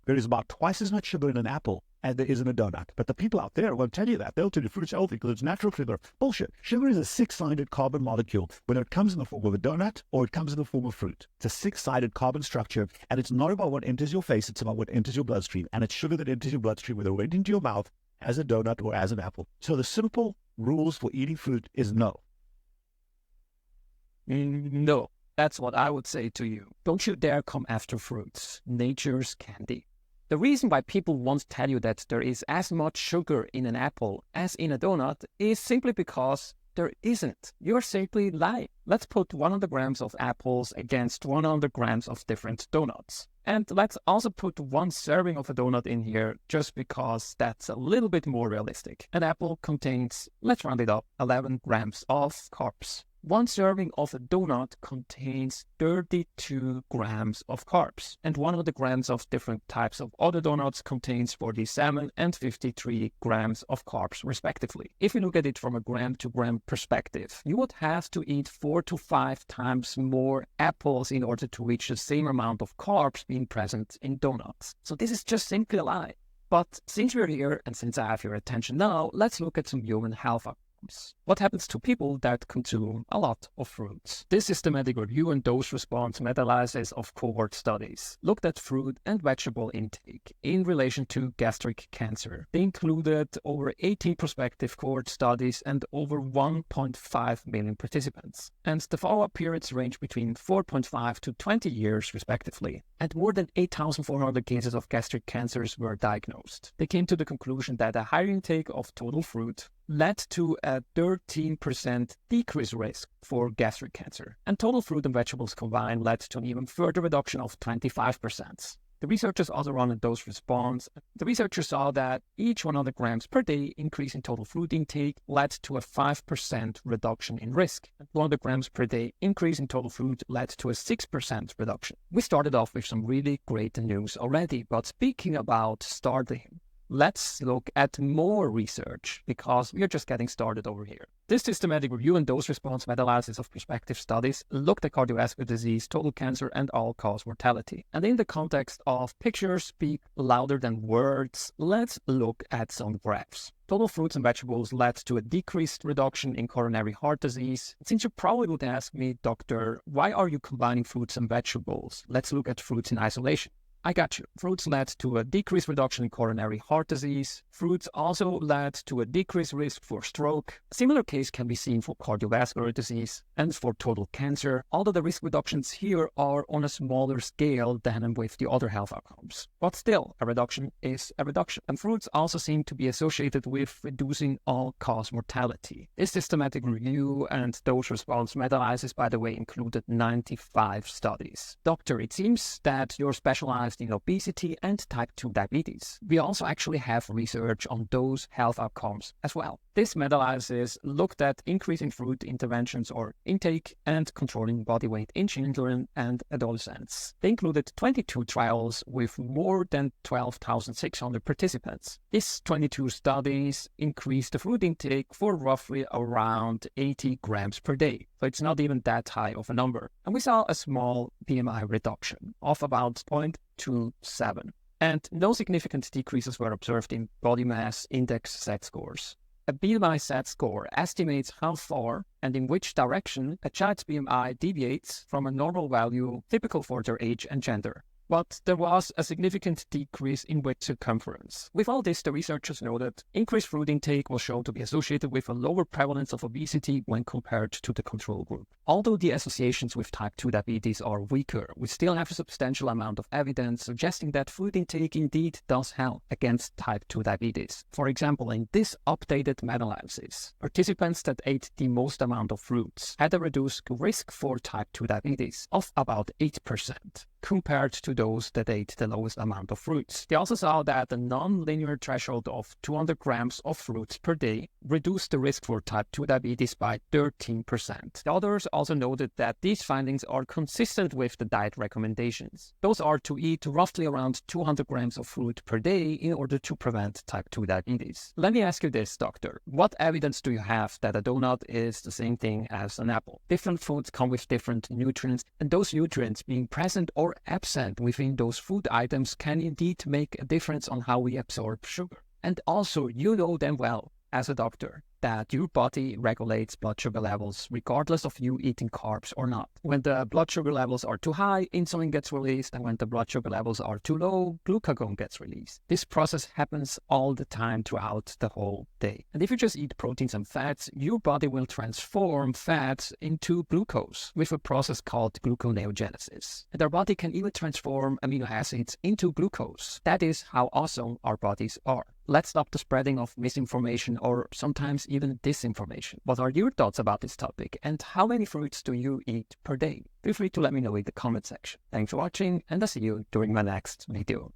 There is about twice as much sugar in an apple as there is in a donut. But the people out there won't tell you that. They'll tell you fruit's healthy because it's natural sugar. Bullshit. Sugar is a six-sided carbon molecule, whether it comes in the form of a donut or it comes in the form of fruit. It's a six-sided carbon structure, and it's not about what enters your face, it's about what enters your bloodstream. And it's sugar that enters your bloodstream, whether it went into your mouth as a donut or as an apple. So the simple rules for eating fruit is no. No, that's what I would say to you. Don't you dare come after fruits, nature's candy. The reason why people won't tell you that there is as much sugar in an apple as in a donut is simply because there isn't. You're simply lying. Let's put 100 grams of apples against 100 grams of different donuts. And let's also put 1 serving of a donut in here just because that's a little bit more realistic. An apple contains, let's round it up, 11 grams of carbs. 1 serving of a donut contains 32 grams of carbs, and 100 grams of different types of other donuts contains 47 and 53 grams of carbs, respectively. If you look at it from a gram-to-gram perspective, you would have to eat 4 to 5 times more apples in order to reach the same amount of carbs being present in donuts. So this is just simply a lie. But since we're here, and since I have your attention now, let's look at some human health outcomes. What happens to people that consume a lot of fruits? This systematic review and dose-response meta-analysis of cohort studies looked at fruit and vegetable intake in relation to gastric cancer. They included over 18 prospective cohort studies and over 1.5 million participants. And the follow-up periods range between 4.5 to 20 years, respectively. And more than 8,400 cases of gastric cancers were diagnosed. They came to the conclusion that a higher intake of total fruit led to a 13% decreased risk for gastric cancer. And total fruit and vegetables combined led to an even further reduction of 25%. The researchers also ran a dose response. The researchers saw that each 100 grams per day increase in total fruit intake led to a 5% reduction in risk. And 100 grams per day increase in total fruit led to a 6% reduction. We started off with some really great news already, but speaking about starting, let's look at more research because we are just getting started over here. This systematic review and dose-response meta-analysis of prospective studies looked at cardiovascular disease, total cancer, and all-cause mortality. And in the context of pictures speak louder than words, let's look at some graphs. Total fruits and vegetables led to a decreased reduction in coronary heart disease. Since you probably would ask me, doctor, why are you combining fruits and vegetables? Let's look at fruits in isolation. I got you. Fruits led to a decreased reduction in coronary heart disease. Fruits also led to a decreased risk for stroke. A similar case can be seen for cardiovascular disease and for total cancer, although the risk reductions here are on a smaller scale than with the other health outcomes. But still, a reduction is a reduction. And fruits also seem to be associated with reducing all-cause mortality. This systematic review and dose-response meta-analysis, by the way, included 95 studies. Doctor, it seems that you're specialized in obesity and type 2 diabetes. We also actually have research on those health outcomes as well. This meta-analysis looked at increasing fruit interventions or intake and controlling body weight in children and adolescents. They included 22 trials with more than 12,600 participants. These 22 studies increased the fruit intake for roughly around 80 grams per day. So it's not even that high of a number. And we saw a small BMI reduction of about 0.27. And no significant decreases were observed in body mass index Z scores. A BMI Z score estimates how far and in which direction a child's BMI deviates from a normal value typical for their age and gender. But there was a significant decrease in waist circumference. With all this, the researchers noted increased fruit intake was shown to be associated with a lower prevalence of obesity when compared to the control group. Although the associations with type 2 diabetes are weaker, we still have a substantial amount of evidence suggesting that food intake indeed does help against type 2 diabetes. For example, in this updated meta-analysis, participants that ate the most amount of fruits had a reduced risk for type 2 diabetes of about 8%. Compared to those that ate the lowest amount of fruits. They also saw that the non-linear threshold of 200 grams of fruits per day reduced the risk for type 2 diabetes by 13%. The authors also noted that these findings are consistent with the diet recommendations. Those are to eat roughly around 200 grams of fruit per day in order to prevent type 2 diabetes. Let me ask you this, doctor. What evidence do you have that a donut is the same thing as an apple? Different foods come with different nutrients, and those nutrients being present or or absent within those food items can indeed make a difference on how we absorb sugar. And also, you know damn well, as a doctor, that your body regulates blood sugar levels regardless of you eating carbs or not. When the blood sugar levels are too high, insulin gets released, and when the blood sugar levels are too low, glucagon gets released. This process happens all the time throughout the whole day. And if you just eat proteins and fats, your body will transform fats into glucose with a process called gluconeogenesis. And our body can even transform amino acids into glucose. That is how awesome our bodies are. Let's stop the spreading of misinformation or sometimes even disinformation. What are your thoughts about this topic, and how many fruits do you eat per day? Feel free to let me know in the comment section. Thanks for watching, and I'll see you during my next video.